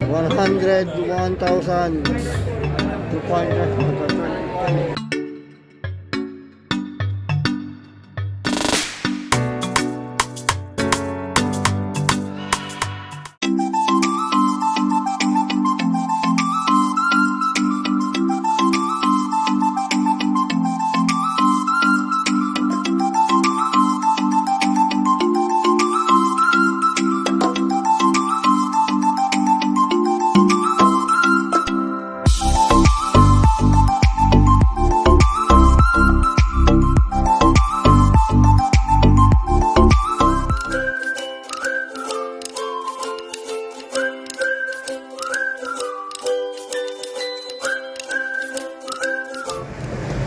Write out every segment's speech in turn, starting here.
100, 1,000, 2,000.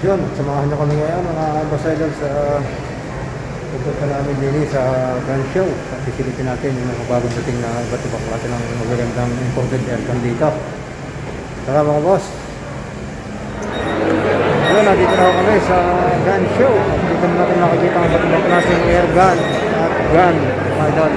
Yun, samahan nyo kami ngayon mga ambassadors sa pupunta namin din sa gun show. At sisilipin natin yung mga bagong dating na iba't ibang klase ng magagandang imported airgun dito. Tara mga boss. Yun, nandito na ako kami sa gun show. At dito natin nakikita ang iba't ibang klaseng airgun at gun. Idol.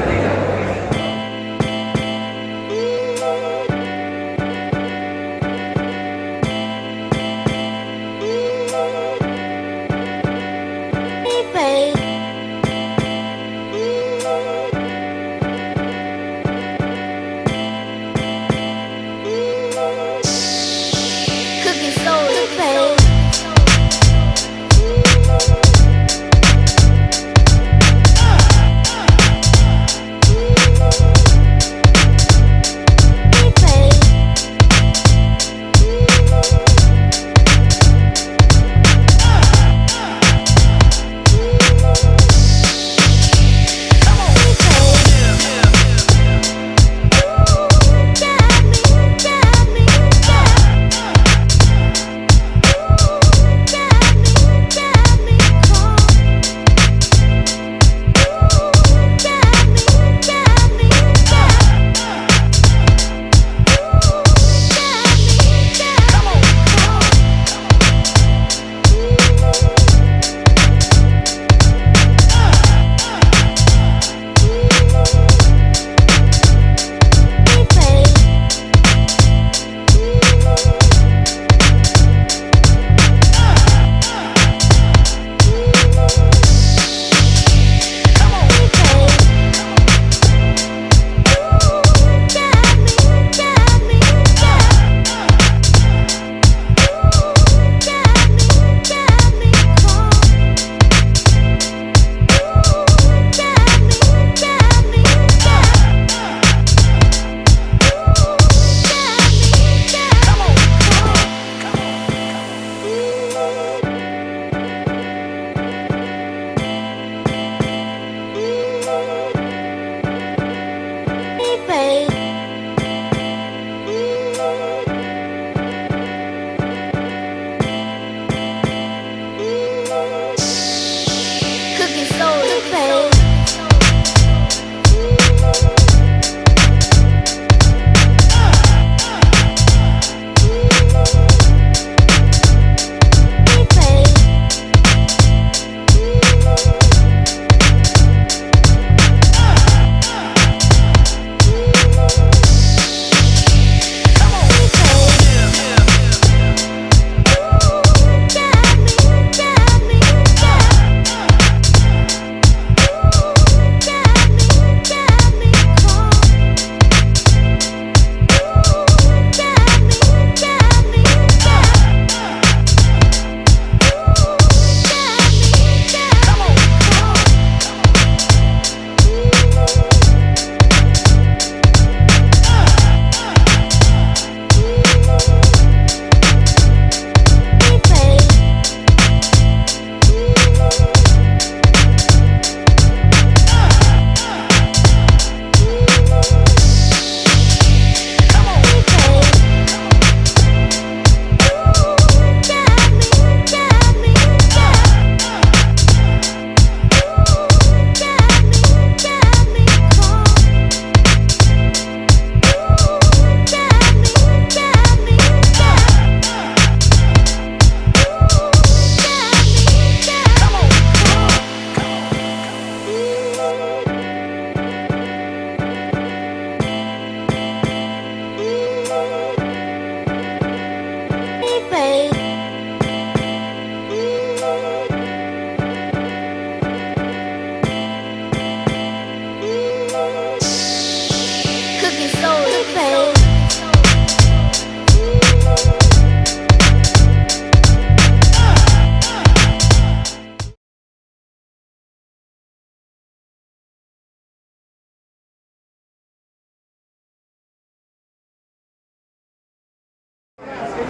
Yun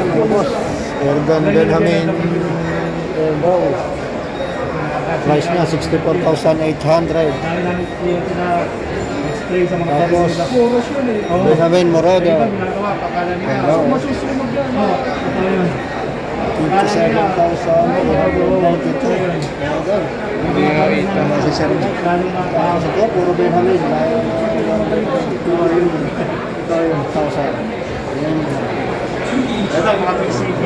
mga boss, Airgun Benjamin Airbow. Price niya 64,800. Tapos Benjamin Morado. Hello. 57,092. Ito, puro Benjamin. Ito yung 1,000. Ito mga PCB.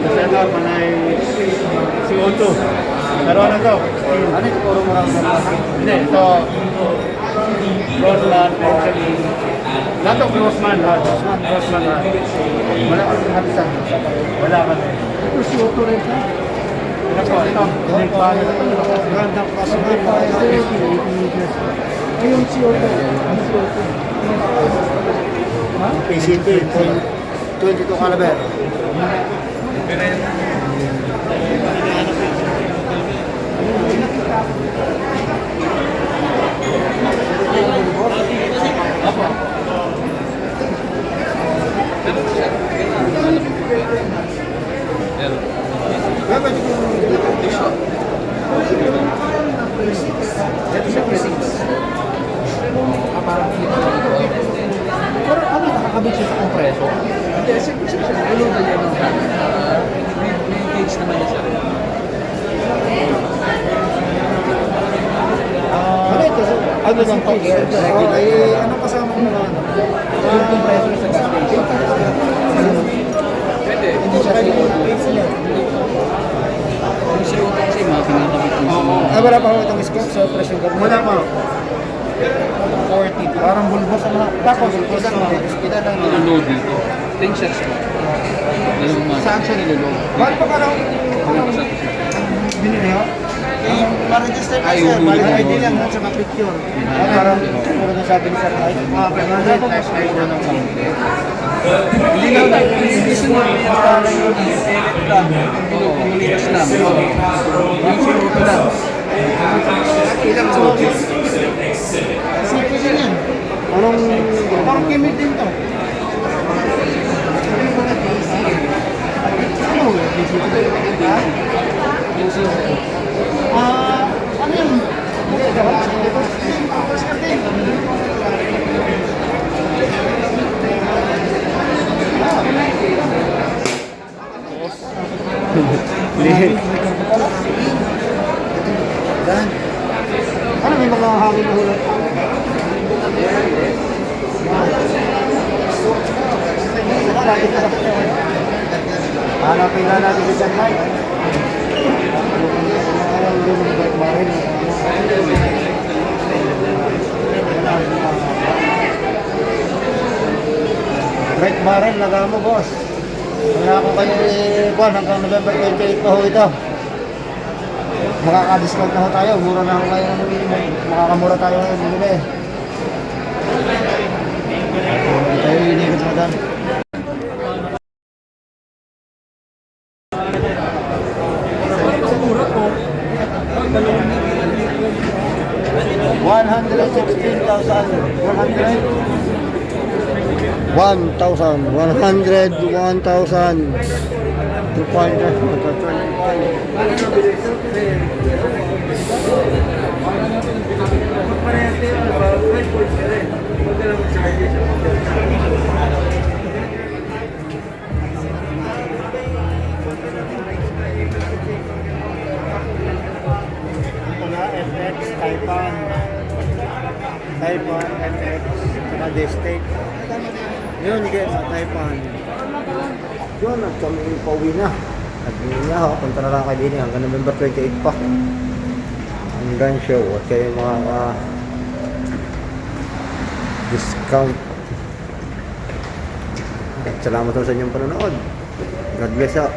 Kasi ito panay CO2. Pero ano to? Ano ito, puro marang-marang? Hindi, ito Grossman, actually. Lahat of Grossman lahat. Grossman lahat. Wala kami halisan. Wala kami. Ito, CO2 rin ito. Ito. Gandang kasuhan pa. Yung CO2. PCB, 22 caliber. Pero ano, nakakabit siya sa kompreso? Hindi, sige siya. Ano na yan? May gauge naman niya siya. Ano ito? Ano bang pag-air? Anong kasama mo naman? Yung compressor sa gas station. Pwede. Hindi siya CO2. Yung CO2 kasi mga pinakabit mo. Wala pa ako itong scope sa pressure gun. Wala pa. 40. Parang bulbos ang tapos bulbos ang Kita lang niloload dito. 10 shots mo. Saan siya niloload? Bakit pa parang binili ha? Ma-register ka sir, balik ID lang sa mga picture. Parang puro na sabi ni sir ay pero flash ID na ng counter. Hindi na hindi sunod yung parang yung select lang. Pinupulitas lang. Yung sinuto lang. Ilang sources? Sige din yan. Anong parang chemit din to? Ano? Ha? Ano yun? Ano may mga hangin na hulot? Hanapin na natin si San Mike. Red barrel, laga mo boss. Wala akong kayo buwan hanggang November 28 pa ho ito. Makaka-discount na ho tayo. Mura na ho kayo. Makakamura tayo ngayon. Bumili. Tayo inigot mo dyan. Taipan, FX, saka D-State. Yun, guys, sa Taipan. Yun, at kami pauwi na. At yun na ho, punta na lang kayo din hanggang November 28 pa. Ang gun show at kayo mga discount. At salamat sa inyong panonood. God bless you.